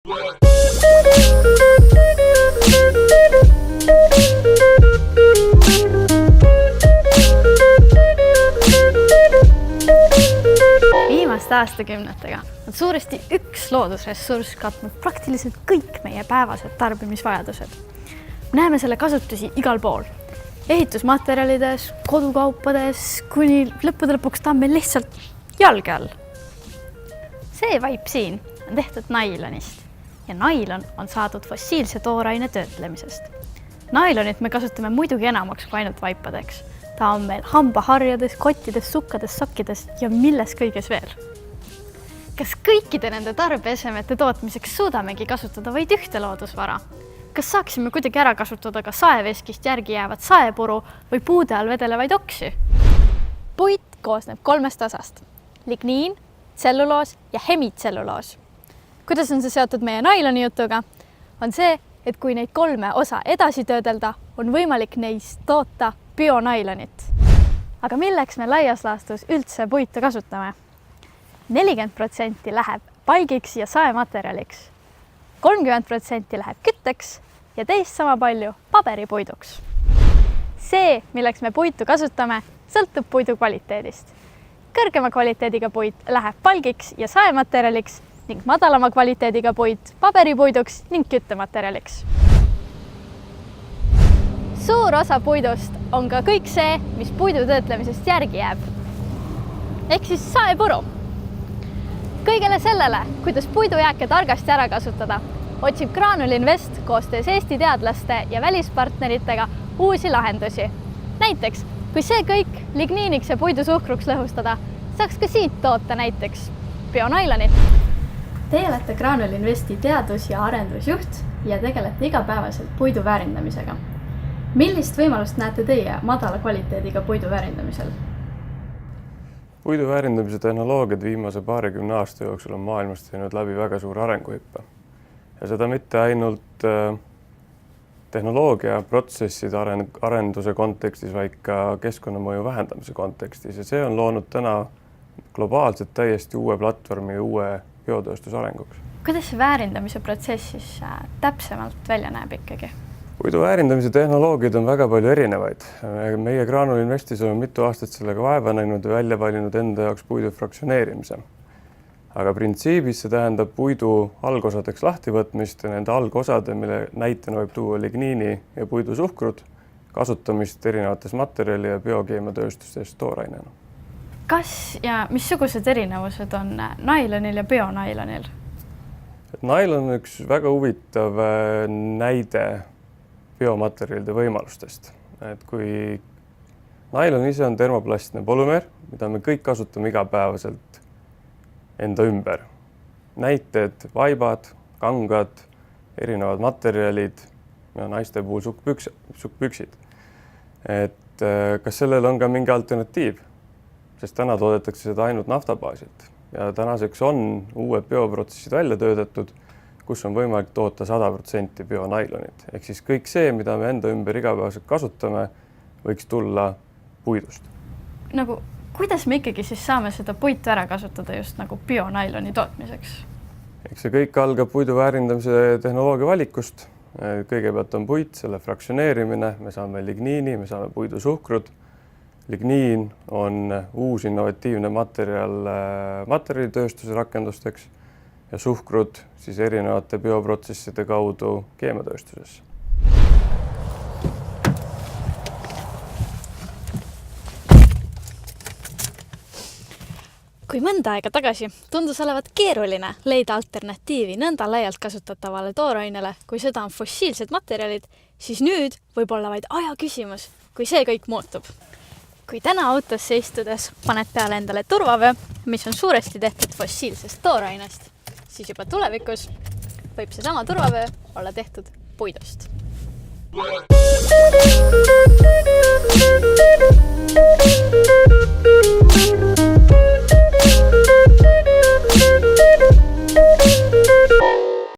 Viimaste aastakümnetega on suuresti üks loodusressurss katnud praktiliselt kõik meie päevased tarbimisvajadused. Näeme selle kasutusi igal pool. Ehitusmaterjalides, kodukaupades, kuni lõppude lõpuks ta on meil lihtsalt jalge all. See vaip siin on tehtud nailonist ja nailon on saadud fossiilse tooraine töötlemisest. Nailonit me kasutame muidugi enamaks kui ainult vaipadeks. Ta on meil hambaharjades, kottides, sukkades, sokkides ja milles kõiges veel. Kas kõikide nende tarbeesemete tootmiseks suudamegi kasutada vaid ühte loodusvara? Kas saaksime kuidagi ära kasutada ka saeveskist järgi jäävat saepuru või puude all vedelevaid oksi? Puit koosneb 3 osast. Ligniin, tselluloos ja hemitselluloos. Kuidas on see seotud meie nailoni jutuga? On see, et kui neid 3 osa edasi töödelda, on võimalik neist toota bionailonit. Aga milleks me laias laastus üldse puitu kasutame? 40% läheb palgiks ja saematerjaliks, 30% läheb kütteks ja teist sama palju paberipuiduks. See, milleks me puitu kasutame, sõltub puidu kvaliteedist. Kõrgema kvaliteediga puit läheb palgiks ja saematerjaliks ning madalama kvaliteediga puit paberipuiduks ning küttematerjaliks. Suur osa puidust on ka kõik see, mis puidu töötlemisest järgi jääb. Ehk siis saepuru. Kõigele sellele, kuidas puidujääke targasti ära kasutada, otsib Graanul Invest koostöös Eesti teadlaste ja välispartneritega uusi lahendusi. Näiteks, kui see kõik ligniiniks ja puidusuhkruks lõhustada, saaks ka siit toota näiteks bionailonit. Teie olete Graanul Investi teadus- ja arendusjuht ja tegelete igapäevaselt puidu väärindamisega. Millist võimalust näete teie madala kvaliteediga puidu väärindamisel? Puidu väärindamise tehnoloogiad viimase 20 aasta jooksul on maailmas teinud läbi väga suur arenguhüppe. Ja seda mitte ainult tehnoloogia protsesside arenduse kontekstis, vaid ka keskkonnamõju vähendamise kontekstis. Ja see on loonud täna globaalselt täiesti uue platvormi ja uue biotööstuse arenguks. Kuidas see väärindamise protsess siis täpsemalt välja näeb ikkagi? Puidu väärindamise tehnoloogiad on väga palju erinevaid. Meie Graanul Investis oleme mitu aastat sellega vaeva näinud ja välja valinud enda jaoks puidu fraktsioneerimise. Aga printsiibis see tähendab puidu algosadeks lahtivõtmist ja nende algosade, mille näitena võib tuua ligniini ja puidusuhkrut, kasutamist erinevates materjali- ja biokeemiatööstustes toorainena. Kas ja missugused erinevused on nailonil ja bionailonil? Nailon on üks väga huvitav näide biomaterjalide võimalustest. Et kui nailon ise on termoplastne polümeer, mida me kõik kasutame igapäevaselt enda ümber. Näited, vaibad, kangad, erinevad materjalid ja naiste puhul sukkpüksid. Et kas sellel on ka mingi alternatiiv? Sest täna toodetakse seda ainult naftabaasilt ja tänaseks on uued bioprotsessid välja töötatud, kus on võimalik toota 100% bionailonit. Ehk siis kõik see, mida me enda ümber igapäevaselt kasutame, võiks tulla puidust. Kuidas me ikkagi siis saame seda puitu ära kasutada just nagu bionailoni tootmiseks? Eks see kõik algab puidu väärindamise tehnoloogia valikust. Kõigepealt on puit, selle fraktsioneerimine, me saame ligniini, me saame puidusuhkrut. Ligniin on uus innovatiivne materjalitööstuse rakendusteks ja suhkrud siis erinevate bioprotsesside kaudu keemiatööstuses. Kui mõnda aega tagasi tundus olevat keeruline leida alternatiivi nõnda laialt kasutatavale toorainele, kui seda on fossiilsed materjalid, siis nüüd võib olla vaid aja küsimus, kui see kõik muutub. Kui täna autosse istudes paned peale endale turvavöö, mis on suuresti tehtud fossiilsest toorainest, siis juba tulevikus võib seesama turvavöö olla tehtud puidust.